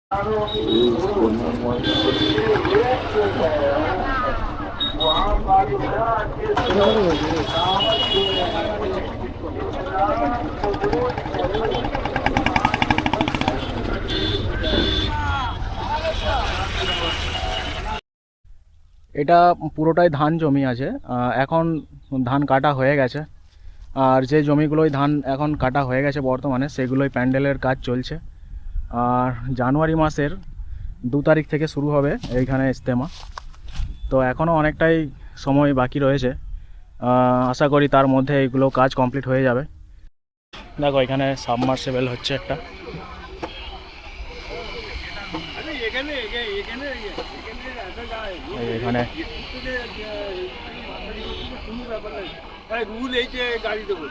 এটা পুরোটাই ধান জমি আছে। এখন ধান কাটা হয়ে গেছে, আর যে জমিগুলোই ধান এখন কাটা হয়ে গেছে বর্তমানে সেগুলোই প্যান্ডেলের কাজ চলছে। আর জানুয়ারি মাসের 2 তারিখ থেকে শুরু হবে এইখানে ইজতেমা। তো এখনও অনেকটাই সময় বাকি রয়েছে, আশা করি তার মধ্যে এইগুলো কাজ কমপ্লিট হয়ে যাবে। দেখো এখানে সাবমার্সিবল হচ্ছে একটা। এখানে রুল এই যে গাড়ি দেবো।